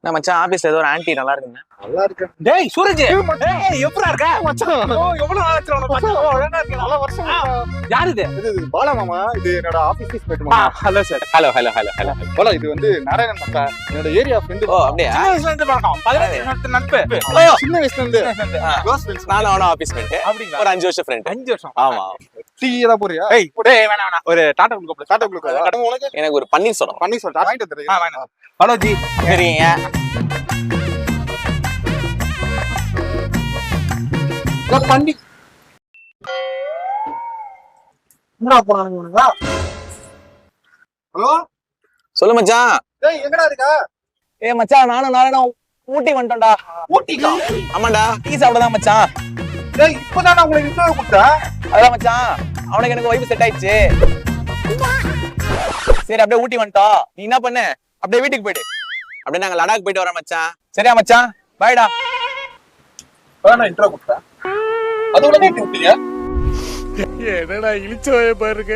நான் மச்சான் ஆபீஸ்ல ஏதோ ஒரு ஆன்ட்டி நல்லா இருக்குங்க. நல்லா இருக்கு. டேய் சூரஜ், டேய் எப்பறா இருக்க மச்சான்? எவ்வளவு நாள் ஆச்சு உன்னை பார்த்து? ஒழுங்கா இருக்க, நல்ல வருஷம். யார் இது? இது பாலா மாமா. இது என்னோட ஆபீஸ் ஸ்பேட் மாமா. Hello sir. ஹலோ. பாலா, இது வந்து நாராயணன் மச்சான். என்னோட ஏரியா ஃப்ரெண்ட். ஓ அப்படியே. சின்ன வயசுல இருந்து பழக்கம். 15 வருஷத்து நட்பு. சின்ன வயசுல இருந்து க்ளோஸ் ஃப்ரெண்ட்ஸ். நானும் அவனும் ஆபீஸ் ஃப்ரெண்ட். அப்படிங்களா? ஒரு 5 வருஷம் ஃப்ரெண்ட். 5 வருஷம். ஆமா. டீ தான் போறியா? ஏய் டேய் வேணாம். ஒரு டாடா குளுக்கோ. டாடா குளுக்கோ. உனக்கு எனக்கு ஒரு பன்னீர் சொல்லணும். பண்ணி சொல்றா. வாங்கிட்டு வந்துறேன். வேணாம். Hello G. சரிங்க. பண்ணி என்னடா போறானுங்க உனக்கு? ஹலோ, சொல்லு மச்சான். டேய் எங்கடா இருக்க? மச்சான் நானும் ஊட்டி வந்துட்டோம்டா. ஊட்டிக்கா? ஆமாண்டா, டீ சாப்பிடதான் மச்சான். டேய் இப்பதான் நான் உங்களுக்கு இன்டர்வியூ கொடுத்தேன். அதான் மச்சான், அவனுக்கு எனக்கு வைஃப் செட் ஆயிடுச்சு. சரி அப்படியே ஊட்டி வந்துட்டோம். நீ என்ன பண்ண, அப்படியே வீட்டுக்கு போயிடு. அப்படியே நாங்க லடாக் போயிட்டு வரோம் மச்சான். சரியா மச்சான்? பாய்டா. நான் இன்டர்வியூ கொடுத்தேன். அது உள்ள கேட்டு விட்டீங்க. என்னடா இழிச்சோய பாருங்க.